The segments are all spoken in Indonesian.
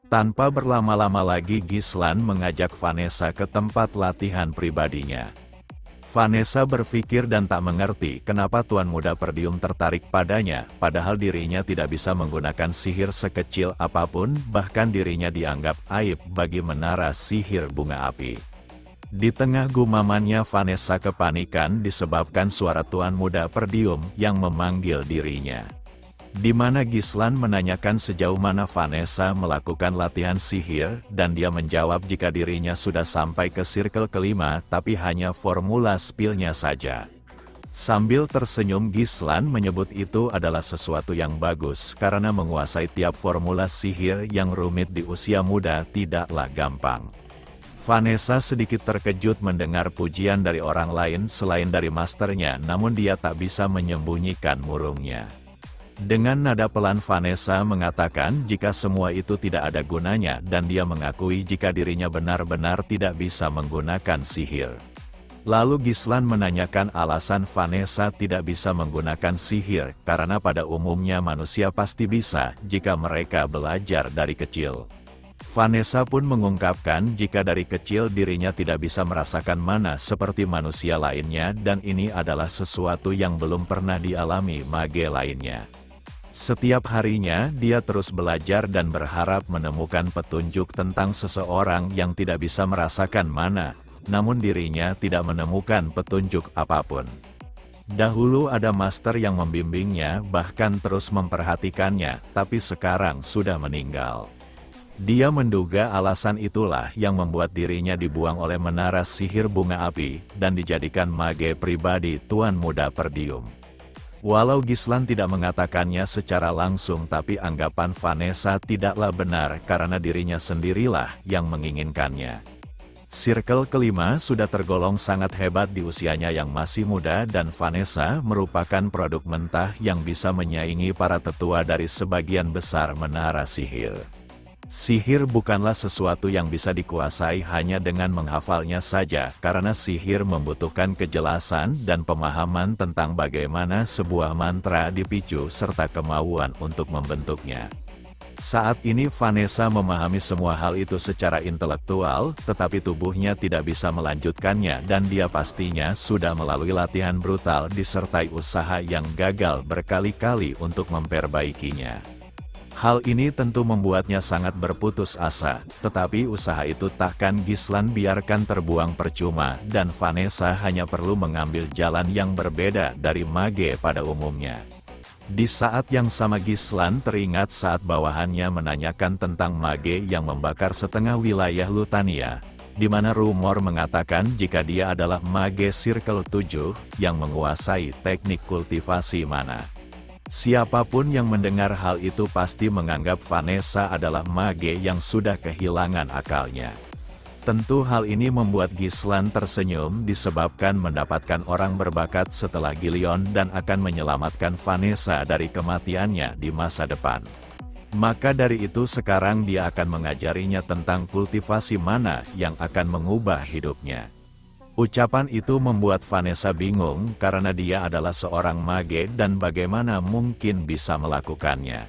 Tanpa berlama-lama lagi Gislan mengajak Vanessa ke tempat latihan pribadinya. Vanessa berpikir dan tak mengerti kenapa Tuan Muda Perdium tertarik padanya, padahal dirinya tidak bisa menggunakan sihir sekecil apapun, bahkan dirinya dianggap aib bagi menara sihir bunga api. Di tengah gumamannya Vanessa kepanikan disebabkan suara Tuan Muda Perdium yang memanggil dirinya. Di mana Gislan menanyakan sejauh mana Vanessa melakukan latihan sihir, dan dia menjawab jika dirinya sudah sampai ke circle kelima tapi hanya formula spillnya saja. Sambil tersenyum Gislan menyebut itu adalah sesuatu yang bagus karena menguasai tiap formula sihir yang rumit di usia muda tidaklah gampang. Vanessa sedikit terkejut mendengar pujian dari orang lain selain dari masternya, namun dia tak bisa menyembunyikan murungnya. Dengan nada pelan Vanessa mengatakan jika semua itu tidak ada gunanya dan dia mengakui jika dirinya benar-benar tidak bisa menggunakan sihir. Lalu Gislan menanyakan alasan Vanessa tidak bisa menggunakan sihir, karena pada umumnya manusia pasti bisa jika mereka belajar dari kecil. Vanessa pun mengungkapkan jika dari kecil dirinya tidak bisa merasakan mana seperti manusia lainnya dan ini adalah sesuatu yang belum pernah dialami mage lainnya. Setiap harinya, dia terus belajar dan berharap menemukan petunjuk tentang seseorang yang tidak bisa merasakan mana, namun dirinya tidak menemukan petunjuk apapun. Dahulu ada master yang membimbingnya, bahkan terus memperhatikannya, tapi sekarang sudah meninggal. Dia menduga alasan itulah yang membuat dirinya dibuang oleh menara sihir bunga api, dan dijadikan mage pribadi Tuan Muda Perdium. Walau Gislan tidak mengatakannya secara langsung, tapi anggapan Vanessa tidaklah benar karena dirinya sendirilah yang menginginkannya. Circle kelima sudah tergolong sangat hebat di usianya yang masih muda dan Vanessa merupakan produk mentah yang bisa menyaingi para tetua dari sebagian besar menara sihir. Sihir bukanlah sesuatu yang bisa dikuasai hanya dengan menghafalnya saja, karena sihir membutuhkan kejelasan dan pemahaman tentang bagaimana sebuah mantra dipicu serta kemauan untuk membentuknya. Saat ini Vanessa memahami semua hal itu secara intelektual, tetapi tubuhnya tidak bisa melanjutkannya dan dia pastinya sudah melalui latihan brutal disertai usaha yang gagal berkali-kali untuk memperbaikinya. Hal ini tentu membuatnya sangat berputus asa, tetapi usaha itu takkan Gislan biarkan terbuang percuma dan Vanessa hanya perlu mengambil jalan yang berbeda dari mage pada umumnya. Di saat yang sama Gislan teringat saat bawahannya menanyakan tentang mage yang membakar setengah wilayah Lutania, di mana rumor mengatakan jika dia adalah mage Circle 7 yang menguasai teknik kultivasi mana. Siapapun yang mendengar hal itu pasti menganggap Vanessa adalah mage yang sudah kehilangan akalnya. Tentu hal ini membuat Gislan tersenyum disebabkan mendapatkan orang berbakat setelah Gilion dan akan menyelamatkan Vanessa dari kematiannya di masa depan. Maka dari itu sekarang dia akan mengajarinya tentang kultivasi mana yang akan mengubah hidupnya. Ucapan itu membuat Vanessa bingung karena dia adalah seorang mage dan bagaimana mungkin bisa melakukannya.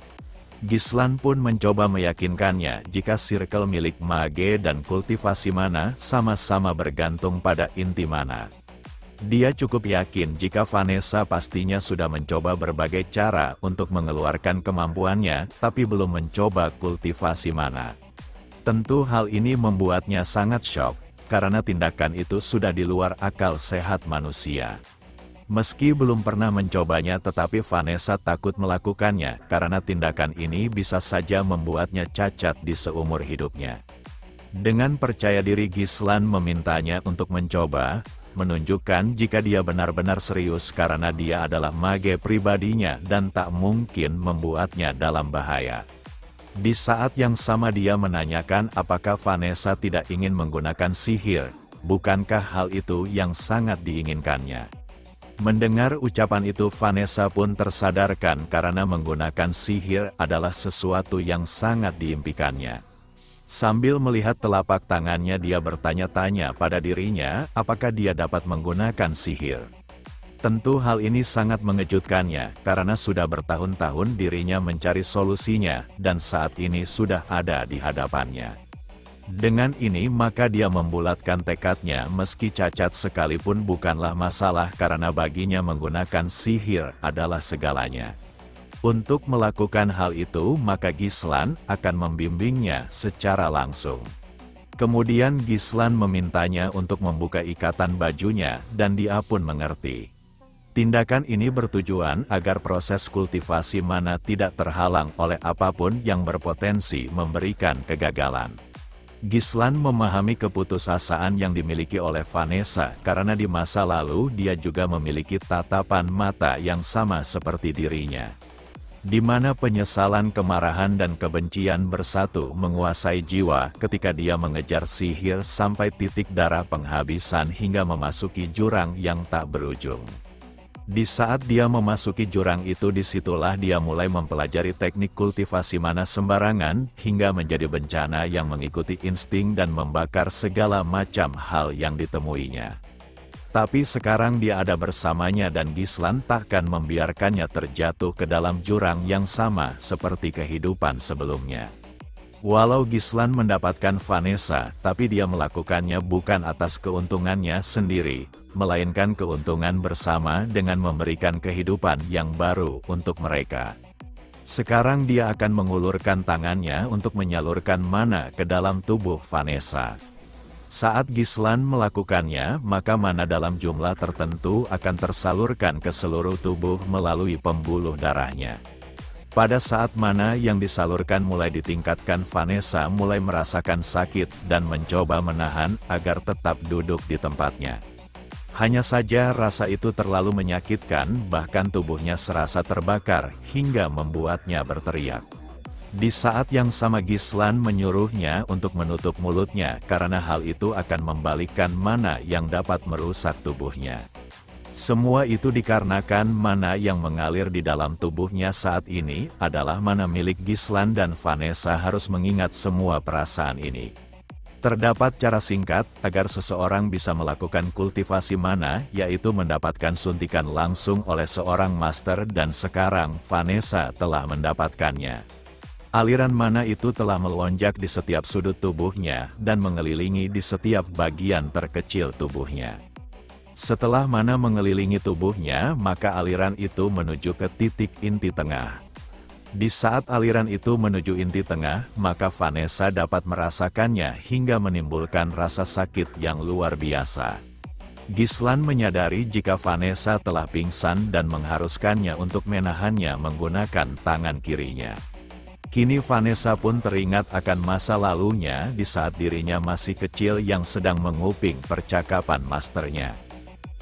Gislan pun mencoba meyakinkannya jika circle milik mage dan kultivasi mana sama-sama bergantung pada inti mana. Dia cukup yakin jika Vanessa pastinya sudah mencoba berbagai cara untuk mengeluarkan kemampuannya, tapi belum mencoba kultivasi mana. Tentu hal ini membuatnya sangat syok, karena tindakan itu sudah di luar akal sehat manusia. Meski belum pernah mencobanya tetapi Vanessa takut melakukannya, karena tindakan ini bisa saja membuatnya cacat di seumur hidupnya. Dengan percaya diri Gislan memintanya untuk mencoba, menunjukkan jika dia benar-benar serius karena dia adalah mage pribadinya dan tak mungkin membuatnya dalam bahaya. Di saat yang sama dia menanyakan apakah Vanessa tidak ingin menggunakan sihir, bukankah hal itu yang sangat diinginkannya. Mendengar ucapan itu Vanessa pun tersadarkan karena menggunakan sihir adalah sesuatu yang sangat diimpikannya. Sambil melihat telapak tangannya dia bertanya-tanya pada dirinya apakah dia dapat menggunakan sihir. Tentu hal ini sangat mengejutkannya, karena sudah bertahun-tahun dirinya mencari solusinya, dan saat ini sudah ada di hadapannya. Dengan ini maka dia membulatkan tekadnya meski cacat sekalipun bukanlah masalah karena baginya menggunakan sihir adalah segalanya. Untuk melakukan hal itu maka Gislan akan membimbingnya secara langsung. Kemudian Gislan memintanya untuk membuka ikatan bajunya dan dia pun mengerti. Tindakan ini bertujuan agar proses kultivasi mana tidak terhalang oleh apapun yang berpotensi memberikan kegagalan. Gislan memahami keputusasaan yang dimiliki oleh Vanessa karena di masa lalu dia juga memiliki tatapan mata yang sama seperti dirinya. Di mana penyesalan, kemarahan dan kebencian bersatu menguasai jiwa ketika dia mengejar sihir sampai titik darah penghabisan hingga memasuki jurang yang tak berujung. Di saat dia memasuki jurang itu disitulah dia mulai mempelajari teknik kultivasi mana sembarangan hingga menjadi bencana yang mengikuti insting dan membakar segala macam hal yang ditemuinya. Tapi sekarang dia ada bersamanya dan Gislan takkan membiarkannya terjatuh ke dalam jurang yang sama seperti kehidupan sebelumnya. Walau Gislan mendapatkan Vanessa, tapi dia melakukannya bukan atas keuntungannya sendiri, melainkan keuntungan bersama dengan memberikan kehidupan yang baru untuk mereka. Sekarang dia akan mengulurkan tangannya untuk menyalurkan mana ke dalam tubuh Vanessa. Saat Gislan melakukannya, maka mana dalam jumlah tertentu akan tersalurkan ke seluruh tubuh melalui pembuluh darahnya. Pada saat mana yang disalurkan mulai ditingkatkan, Vanessa mulai merasakan sakit dan mencoba menahan agar tetap duduk di tempatnya. Hanya saja rasa itu terlalu menyakitkan, bahkan tubuhnya serasa terbakar hingga membuatnya berteriak. Di saat yang sama Gislan menyuruhnya untuk menutup mulutnya karena hal itu akan membalikkan mana yang dapat merusak tubuhnya. Semua itu dikarenakan mana yang mengalir di dalam tubuhnya saat ini adalah mana milik Gislan dan Vanessa harus mengingat semua perasaan ini. Terdapat cara singkat agar seseorang bisa melakukan kultivasi mana, yaitu mendapatkan suntikan langsung oleh seorang master dan sekarang Vanessa telah mendapatkannya. Aliran mana itu telah melonjak di setiap sudut tubuhnya dan mengelilingi di setiap bagian terkecil tubuhnya. Setelah mana mengelilingi tubuhnya, maka aliran itu menuju ke titik inti tengah. Di saat aliran itu menuju inti tengah, maka Vanessa dapat merasakannya hingga menimbulkan rasa sakit yang luar biasa. Gislan menyadari jika Vanessa telah pingsan dan mengharuskannya untuk menahannya menggunakan tangan kirinya. Kini Vanessa pun teringat akan masa lalunya di saat dirinya masih kecil yang sedang menguping percakapan masternya.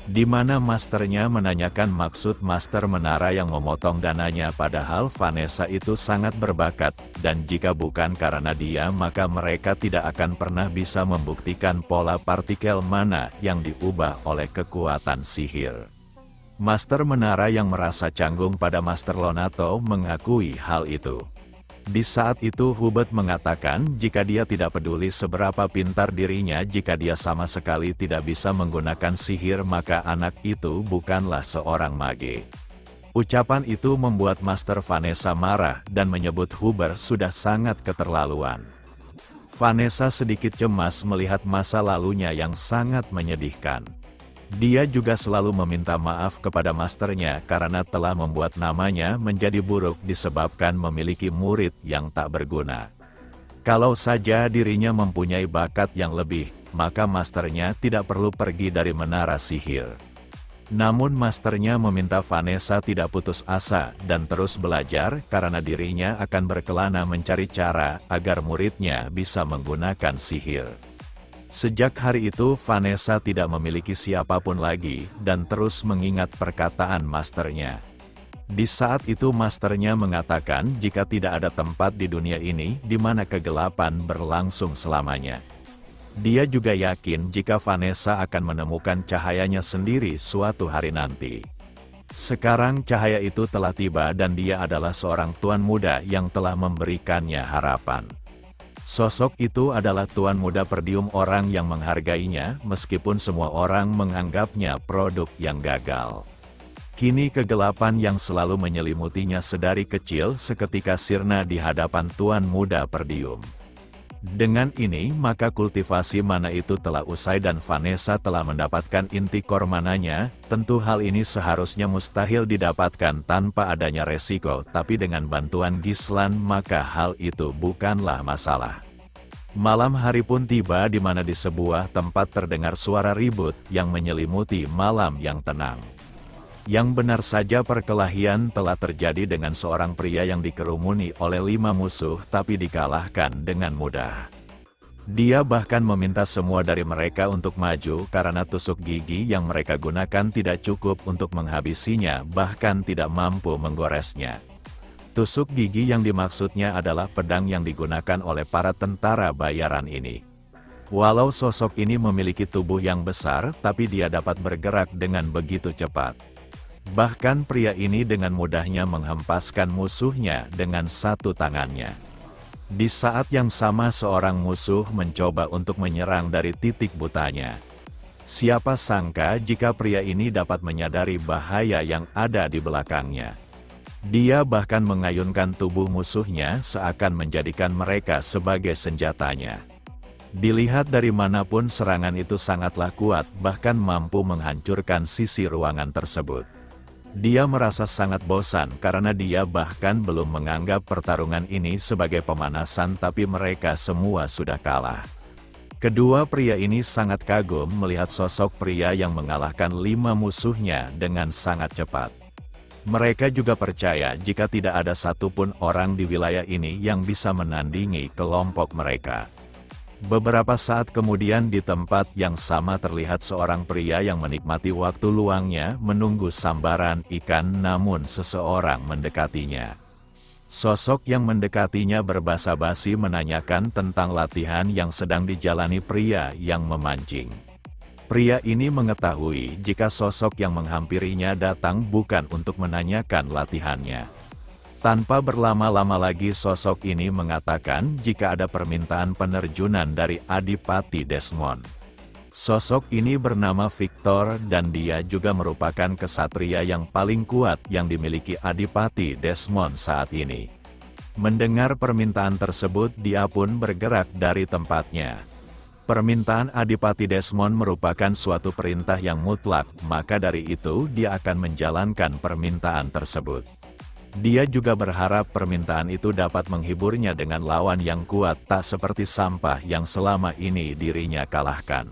Di mana masternya menanyakan maksud master menara yang memotong dananya, padahal Vanessa itu sangat berbakat, dan jika bukan karena dia maka mereka tidak akan pernah bisa membuktikan pola partikel mana yang diubah oleh kekuatan sihir. Master menara yang merasa canggung pada Master Lonato mengakui hal itu. Di saat itu Hubert mengatakan jika dia tidak peduli seberapa pintar dirinya, jika dia sama sekali tidak bisa menggunakan sihir maka anak itu bukanlah seorang mage. Ucapan itu membuat Master Vanessa marah dan menyebut Hubert sudah sangat keterlaluan. Vanessa sedikit cemas melihat masa lalunya yang sangat menyedihkan. Dia juga selalu meminta maaf kepada masternya karena telah membuat namanya menjadi buruk disebabkan memiliki murid yang tak berguna. Kalau saja dirinya mempunyai bakat yang lebih, maka masternya tidak perlu pergi dari menara sihir. Namun masternya meminta Vanessa tidak putus asa dan terus belajar karena dirinya akan berkelana mencari cara agar muridnya bisa menggunakan sihir. Sejak hari itu Vanessa tidak memiliki siapapun lagi dan terus mengingat perkataan masternya. Di saat itu masternya mengatakan jika tidak ada tempat di dunia ini di mana kegelapan berlangsung selamanya. Dia juga yakin jika Vanessa akan menemukan cahayanya sendiri suatu hari nanti. Sekarang cahaya itu telah tiba dan dia adalah seorang tuan muda yang telah memberikannya harapan. Sosok itu adalah tuan muda Perdium, orang yang menghargainya meskipun semua orang menganggapnya produk yang gagal. Kini kegelapan yang selalu menyelimutinya sedari kecil seketika sirna di hadapan Tuan Muda Perdium. Dengan ini maka kultivasi mana itu telah usai dan Vanessa telah mendapatkan inti core mananya. Tentu hal ini seharusnya mustahil didapatkan tanpa adanya resiko, tapi dengan bantuan Gislan maka hal itu bukanlah masalah. Malam hari pun tiba di mana di sebuah tempat terdengar suara ribut yang menyelimuti malam yang tenang. Yang benar saja perkelahian telah terjadi dengan seorang pria yang dikerumuni oleh 5 musuh tapi dikalahkan dengan mudah. Dia bahkan meminta semua dari mereka untuk maju karena tusuk gigi yang mereka gunakan tidak cukup untuk menghabisinya, bahkan tidak mampu menggoresnya. Tusuk gigi yang dimaksudnya adalah pedang yang digunakan oleh para tentara bayaran ini. Walau sosok ini memiliki tubuh yang besar, tapi dia dapat bergerak dengan begitu cepat. Bahkan pria ini dengan mudahnya menghempaskan musuhnya dengan satu tangannya. Di saat yang sama seorang musuh mencoba untuk menyerang dari titik butanya. Siapa sangka jika pria ini dapat menyadari bahaya yang ada di belakangnya. Dia bahkan mengayunkan tubuh musuhnya seakan menjadikan mereka sebagai senjatanya. Dilihat dari manapun serangan itu sangatlah kuat, bahkan mampu menghancurkan sisi ruangan tersebut. Dia merasa sangat bosan karena dia bahkan belum menganggap pertarungan ini sebagai pemanasan, tapi mereka semua sudah kalah. Kedua pria ini sangat kagum melihat sosok pria yang mengalahkan 5 musuhnya dengan sangat cepat. Mereka juga percaya jika tidak ada satupun orang di wilayah ini yang bisa menandingi kelompok mereka. Beberapa saat kemudian di tempat yang sama terlihat seorang pria yang menikmati waktu luangnya menunggu sambaran ikan, namun seseorang mendekatinya. Sosok yang mendekatinya berbasa-basi menanyakan tentang latihan yang sedang dijalani pria yang memancing. Pria ini mengetahui jika sosok yang menghampirinya datang bukan untuk menanyakan latihannya. Tanpa berlama-lama lagi sosok ini mengatakan jika ada permintaan penerjunan dari Adipati Desmond. Sosok ini bernama Victor dan dia juga merupakan kesatria yang paling kuat yang dimiliki Adipati Desmond saat ini. Mendengar permintaan tersebut dia pun bergerak dari tempatnya. Permintaan Adipati Desmond merupakan suatu perintah yang mutlak, maka dari itu dia akan menjalankan permintaan tersebut. Dia juga berharap permintaan itu dapat menghiburnya dengan lawan yang kuat tak seperti sampah yang selama ini dirinya kalahkan.